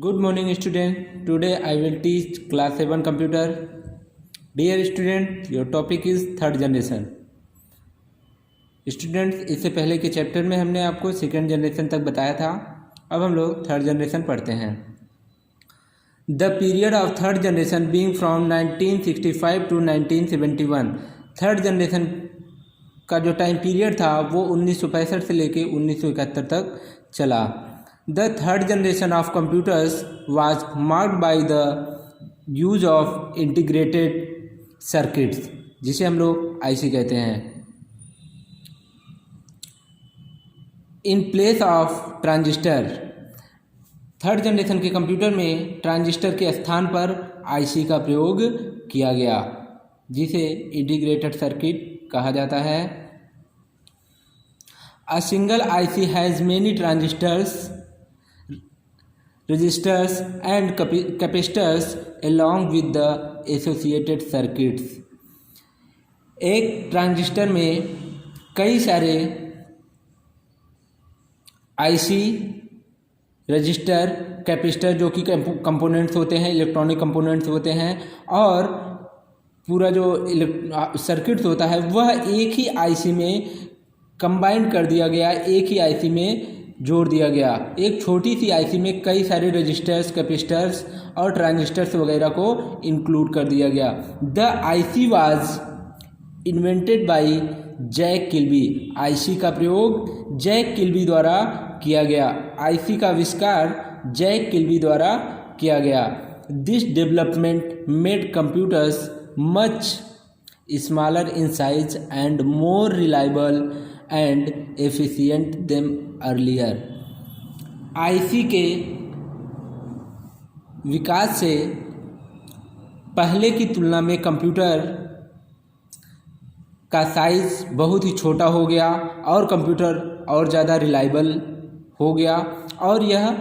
Good morning student. Today I will teach class 7 computer. Dear student, your topic is third generation. Students, इससे पहले के chapter में हमने आपको सेकेंड जनरेशन तक बताया था. अब हम लोग थर्ड जनरेशन पढ़ते हैं. The period of third generation being from 1965 to 1971. Third generation का जो टाइम पीरियड था वो 1965 से लेके 1971 तक चला. The third generation of computers was marked by the use of integrated circuits, जिसे हम लोग IC कहते हैं, in place of transistor. Third generation के कंप्यूटर में ट्रांजिस्टर के स्थान पर IC का प्रयोग किया गया, जिसे इंटीग्रेटेड सर्किट कहा जाता है. A single IC has many transistors, resistors and capacitors along with the associated circuits. एक ट्रांजिस्टर में कई सारे आईसी, रजिस्टर, कैपेसिटर जो कि कंपोनेंट्स होते हैं, इलेक्ट्रॉनिक कंपोनेंट्स होते हैं, और पूरा जो सर्किट्स होता है वह एक ही आईसी में कंबाइन कर दिया गया, एक ही आईसी में जोड़ दिया गया. एक छोटी सी आईसी में कई सारे रजिस्टर्स, कैपेसिटर्स और ट्रांजिस्टर्स वगैरह को इंक्लूड कर दिया गया. The IC was invented by Jack Kilby. IC का प्रयोग जैक किल्बी द्वारा किया गया. आईसी का आविष्कार जैक किल्बी द्वारा किया गया. This development made computers much smaller in size and more reliable and efficient them earlier. IC के विकास से पहले की तुलना में कंप्यूटर का साइज बहुत ही छोटा हो गया और कंप्यूटर और ज़्यादा रिलायबल हो गया, और यह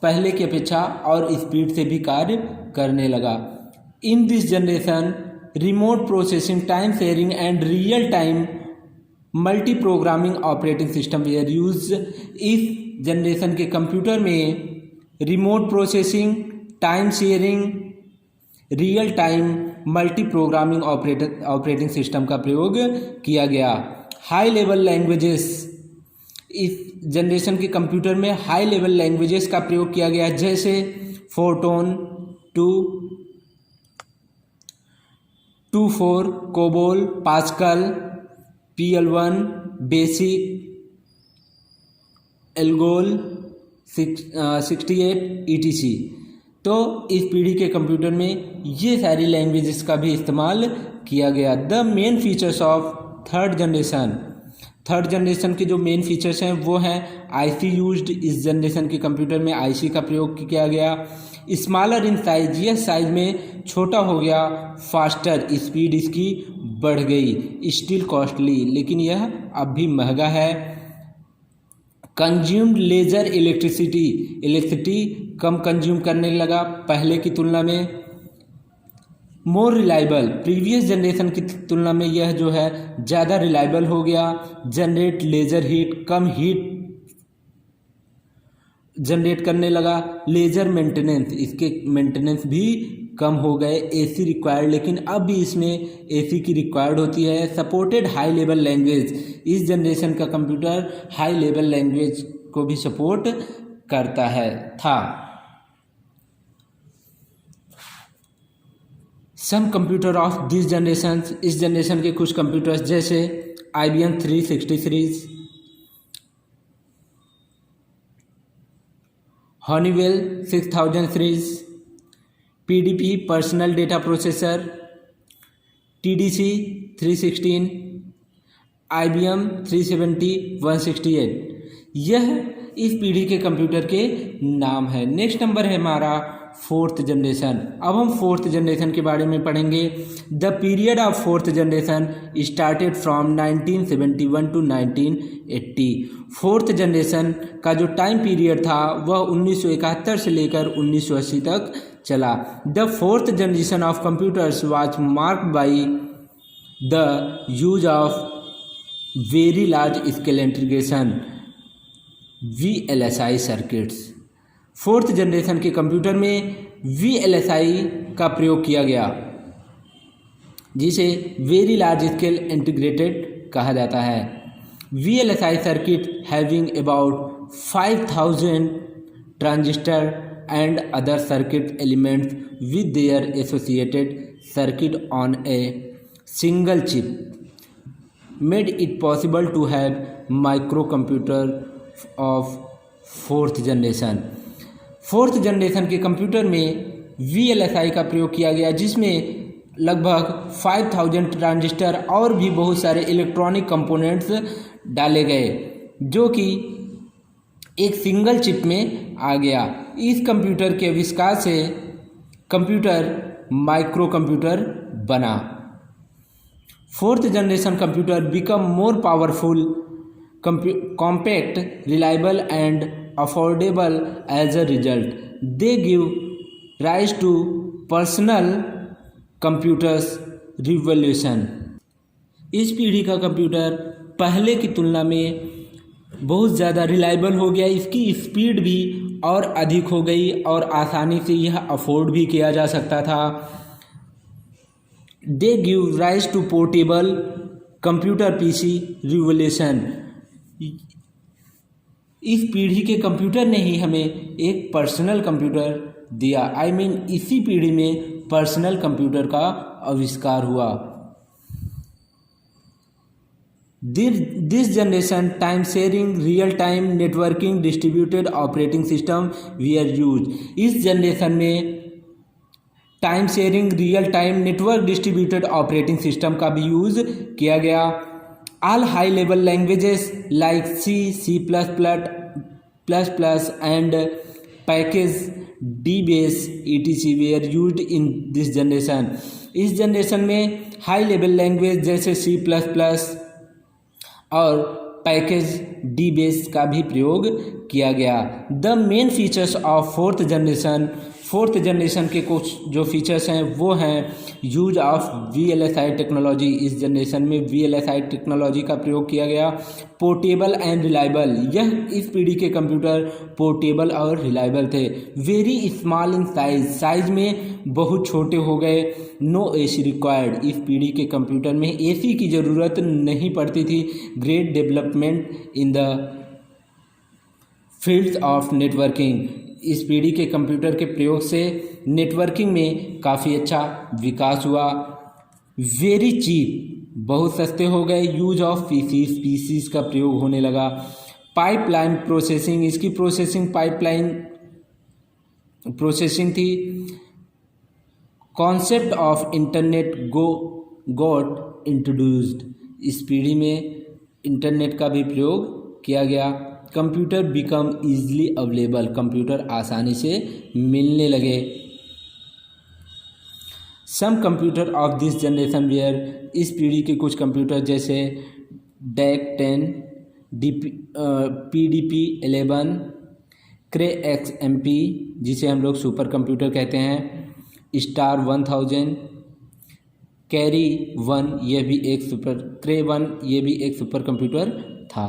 पहले की अपेक्षा और स्पीड से भी कार्य करने लगा. In this generation remote processing, time sharing and real time multi programming operating system were use. इस जनरेशन के कंप्यूटर में remote processing, time sharing, real time multi programming operating system का प्रयोग किया गया. High level languages. इस generation के computer में हाई लेवल लैंग्वेजेस का प्रयोग किया गया, जैसे Fortran 2.4, COBOL, Pascal, PL1, BASIC, ALGOL 68 ETC. तो इस पीढ़ी के कंप्यूटर में ये सारी लैंग्वेजेस का भी इस्तेमाल किया गया. The main features of third generation. Third generation के जो मेन फीचर्स हैं वो हैं आईसी यूज्ड. इस जनरेशन के कंप्यूटर में आईसी का प्रयोग किया गया. स्मॉलर इन साइज, यह साइज में छोटा हो गया. फास्टर, स्पीड इसकी बढ़ गई. स्टिल कॉस्टली, लेकिन यह अब भी महंगा है. कंज्यूम्ड लेजर इलेक्ट्रिसिटी कम कंज्यूम करने लगा पहले की तुलना में. मोर रिलायबल, प्रीवियस जनरेशन की तुलना में यह जो है ज़्यादा रिलायबल हो गया. जनरेट लेजर हीट, कम हीट जनरेट करने लगा. लेजर मेंटेनेंस, इसके मेंटेनेंस भी कम हो गए. एसी रिक्वायर्ड, लेकिन अब भी इसमें एसी की रिक्वायर्ड होती है. सपोर्टेड हाई लेवल लैंग्वेज, इस जनरेशन का कंप्यूटर हाई लेवल लैंग्वेज को भी सपोर्ट करता था. Some computer of this generation, इस जनरेशन के कुछ कंप्यूटर्स जैसे IBM 360 series, Honeywell 6000 series, PDP personal data processor, TDC 316, IBM 370 168, यह इस पीढ़ी के कंप्यूटर के नाम है. नेक्स्ट नंबर है हमारा फोर्थ जनरेशन. अब हम फोर्थ जनरेशन के बारे में पढ़ेंगे. The period of fourth generation started from 1971 to 1980. Fourth generation का जो टाइम पीरियड था वह 1971 से लेकर 1980 तक चला. The fourth generation of computers was marked by the use of very large scale integration VLSI circuits. Fourth generation के computer में VLSI का प्रयोग किया गया, जिसे वेरी लार्ज स्केल इंटीग्रेटेड कहा जाता है। VLSI circuit having about 5000 transistor and other circuit elements with their associated circuit on a single chip made it possible to have microcomputer of fourth generation। Fourth generation के computer में VLSI का प्रयोग किया गया, जिसमें लगभग 5000 ट्रांजिस्टर और भी बहुत सारे इलेक्ट्रॉनिक कंपोनेंट्स डाले गए, जो कि एक सिंगल चिप में आ गया। इस कंप्यूटर के आविष्कार से कंप्यूटर माइक्रो कंप्यूटर बना। Fourth generation computer become more powerful, compact, reliable and affordable as a result. They give rise to personal computers revolution. इस पीढ़ी का कंप्यूटर पहले की तुलना में बहुत ज़्यादा रिलायबल हो गया, इसकी स्पीड भी और अधिक हो गई और आसानी से यह अफोर्ड भी किया जा सकता था। They give rise to portable computer PC revolution. इस पीढ़ी के कंप्यूटर ने ही हमें एक पर्सनल कंप्यूटर दिया। इसी पीढ़ी में पर्सनल कंप्यूटर का आविष्कार हुआ। This generation time sharing, real time networking, distributed operating system were used। इस जनरेशन में time sharing, real time, network distributed operating system का भी यूज़ किया गया। All high level languages like C++ and package DBase etc were used in this generation। इस generation में high level language जैसे C++ और पैकेज DBase का भी प्रयोग किया गया। The main features of fourth generation के कुछ जो फीचर्स हैं वो हैं यूज ऑफ VLSI टेक्नोलॉजी। इस जनरेशन में VLSI टेक्नोलॉजी का प्रयोग किया गया। पोर्टेबल एंड रिलायबल, यह इस पीढ़ी के कंप्यूटर पोर्टेबल और रिलायबल थे। वेरी स्मॉल इन साइज में बहुत छोटे हो गए। नो AC रिक्वायर्ड, इस पीढ़ी के कंप्यूटर में AC की ज़रूरत नहीं पड़ती थी। Great development in the fields of networking, इस पीढ़ी के कंप्यूटर के प्रयोग से नेटवर्किंग में काफ़ी अच्छा विकास हुआ। वेरी चीप, बहुत सस्ते हो गए। यूज ऑफ PCs का प्रयोग होने लगा। पाइपलाइन प्रोसेसिंग, इसकी पाइपलाइन प्रोसेसिंग थी। Concept of internet got introduced, इस पीढ़ी में इंटरनेट का भी प्रयोग किया गया। Computer become easily available, computer आसानी से मिलने लगे। Some computer of this generation were, इस पीढ़ी के कुछ कंप्यूटर जैसे DEC 10, PDP-11, Cray XMP जिसे हम लोग सुपर कंप्यूटर कहते हैं, स्टार 1000, Cray 1 यह भी एक Cray 1 ये भी एक सुपर कंप्यूटर था।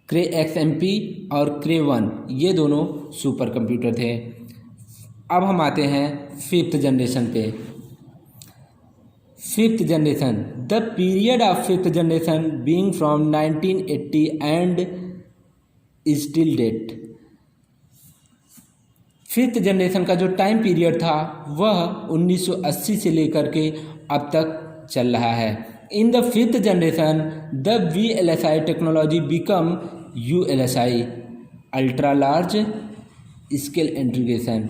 Cray XMP और Cray 1 ये दोनों सुपर कंप्यूटर थे। अब हम आते हैं फिफ्थ जनरेशन पे। Fifth generation, the period of fifth generation being from 1980 and still date. Fifth generation का जो टाइम पीरियड था वह 1980 से लेकर के अब तक चल रहा है। In the fifth generation the VLSI technology become ULSI, ultra large scale integration.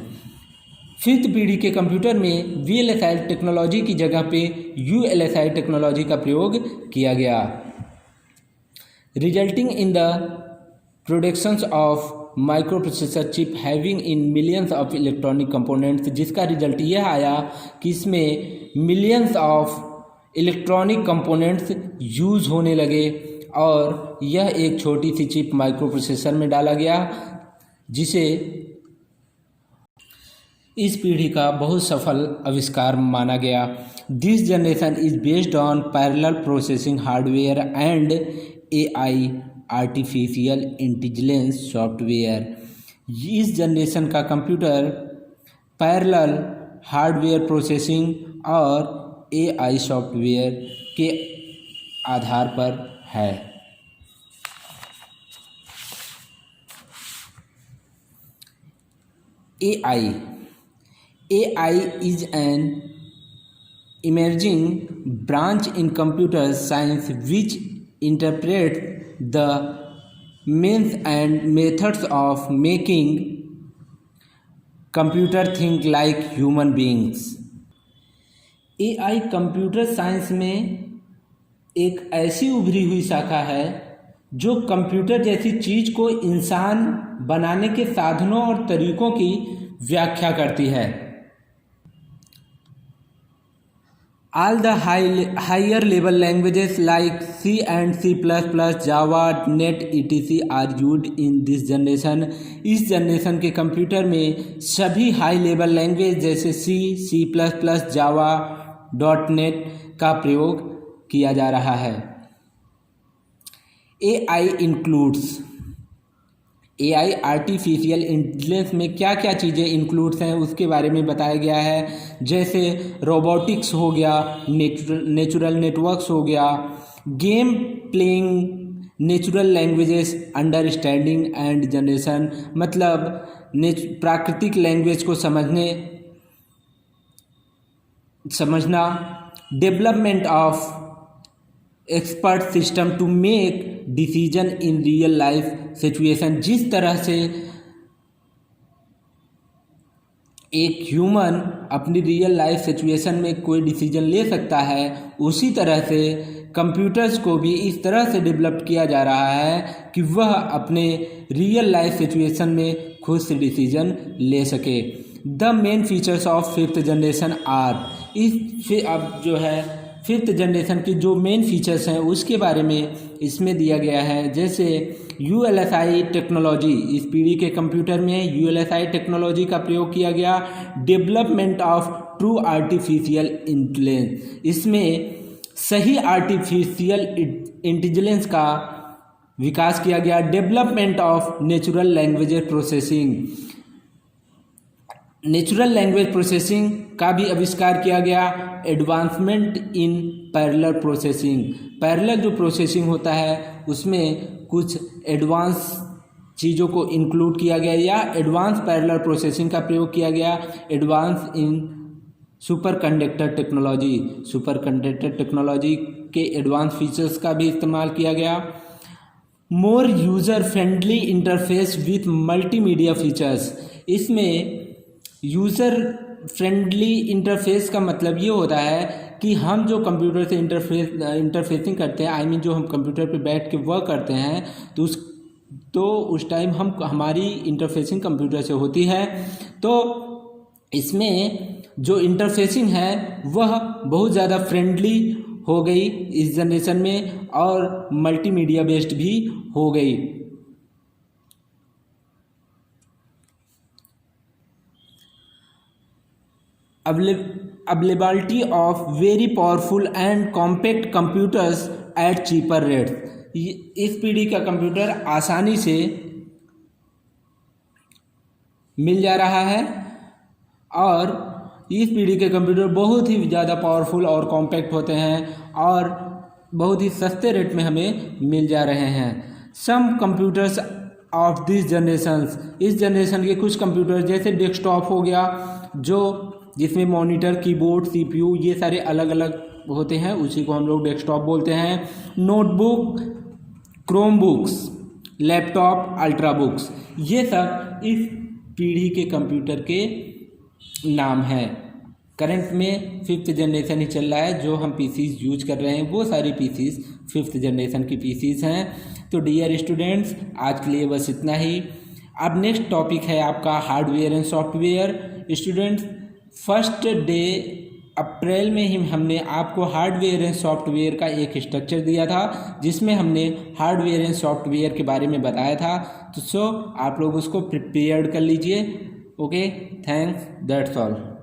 Fifth पीढ़ी के कंप्यूटर में VLSI टेक्नोलॉजी की जगह पे ULSI टेक्नोलॉजी का प्रयोग किया गया, resulting in the productions of micro processor chip having in millions of electronic components, जिसका रिजल्ट यह आया कि इसमें millions of electronic components use होने लगे और यह एक छोटी सी चिप माइक्रो प्रोसेसर में डाला गया, जिसे इस पीढ़ी का बहुत सफल आविष्कार माना गया। This generation is based on parallel processing hardware and AI artificial intelligence software. इस जनरेशन का कंप्यूटर पैरेलल हार्डवेयर प्रोसेसिंग और एआई सॉफ्टवेयर के आधार पर है। AI is an emerging branch in computer science which interprets the means and methods of making computer think like human beings। AI computer science में एक ऐसी उभरी हुई शाखा है जो कंप्यूटर जैसी चीज़ को इंसान बनाने के साधनों और तरीकों की व्याख्या करती है। All the higher level languages like C and C++, Java, .NET, etc. are used in this generation। इस जनरेशन के कंप्यूटर में सभी हाई लेवल लैंग्वेज जैसे C, C++, Java, .NET का प्रयोग किया जा रहा है। AI आर्टिफिशियल इंटेलिजेंस में क्या क्या चीज़ें इंक्लूड्स हैं उसके बारे में बताया गया है, जैसे रोबोटिक्स हो गया, नेचुरल नेटवर्क्स हो गया, game playing, natural languages understanding and generation, मतलब प्राकृतिक लैंग्वेज को समझना, development of expert system to make decision in real life situation. जिस तरह से एक ह्यूमन अपनी रियल लाइफ सिचुएशन में कोई डिसीजन ले सकता है, उसी तरह से कंप्यूटर्स को भी इस तरह से डेवलप किया जा रहा है कि वह अपने रियल लाइफ सिचुएशन में खुद से डिसीजन ले सके। The main features of fifth generation are, अब जो है फिफ्थ जनरेशन की जो मेन फीचर्स हैं उसके बारे में इसमें दिया गया है, जैसे ULSI टेक्नोलॉजी, इस पीढ़ी के कंप्यूटर में ULSI टेक्नोलॉजी का प्रयोग किया गया। Development of true artificial intelligence, इसमें सही आर्टिफिशियल इंटेलिजेंस का विकास किया गया। Development of natural language processing, natural language processing का भी आविष्कार किया गया। Advancement in parallel processing, parallel जो प्रोसेसिंग होता है उसमें कुछ एडवांस चीज़ों को इंक्लूड किया गया या एडवांस पैरेलल प्रोसेसिंग का प्रयोग किया गया। Advance in superconductor technology, superconductor technology के एडवांस फीचर्स का भी इस्तेमाल किया गया। More user friendly interface with multimedia features, इसमें यूज़र फ्रेंडली इंटरफेस का मतलब ये होता है कि हम जो कंप्यूटर से इंटरफेसिंग करते हैं, आई मीन जो हम कंप्यूटर पे बैठ के वर्क करते हैं, तो उस टाइम हमारी इंटरफेसिंग कंप्यूटर से होती है। तो इसमें जो इंटरफेसिंग है वह बहुत ज़्यादा फ्रेंडली हो गई इस जनरेशन में और मल्टीमीडिया बेस्ड भी हो गई। Availability of very powerful and compact computers eight cheaper rates, इस पीढ़ी का कंप्यूटर आसानी से मिल जा रहा है और इस पीढ़ी के कंप्यूटर बहुत ही ज़्यादा पावरफुल और कॉम्पैक्ट होते हैं और बहुत ही सस्ते रेट में हमें मिल जा रहे हैं। सम कंप्यूटर्स ऑफ दिस जनरेशंस, इस जनरेशन के कुछ कंप्यूटर जैसे डेस्कटॉप हो गया, जो जिसमें मॉनिटर, कीबोर्ड, CPU ये सारे अलग अलग होते हैं, उसी को हम लोग डेस्कटॉप बोलते हैं। Notebook, Chrome books, laptop, ultra books, ये सब इस पीढ़ी के कंप्यूटर के नाम हैं। करंट में फिफ्थ जनरेशन ही चल रहा है, जो हम PCs यूज कर रहे हैं वो सारी PCs फिफ्थ जनरेशन की PCs हैं। तो डियर स्टूडेंट्स, आज के लिए बस इतना ही। अब नेक्स्ट टॉपिक है आपका hardware and software. Students, first day April में ही हमने आपको हार्डवेयर एंड सॉफ्टवेयर का एक स्ट्रक्चर दिया था, जिसमें हमने हार्डवेयर एंड सॉफ्टवेयर के बारे में बताया था। तो आप लोग उसको प्रिपेयर कर लीजिए। Okay, thanks, that's all.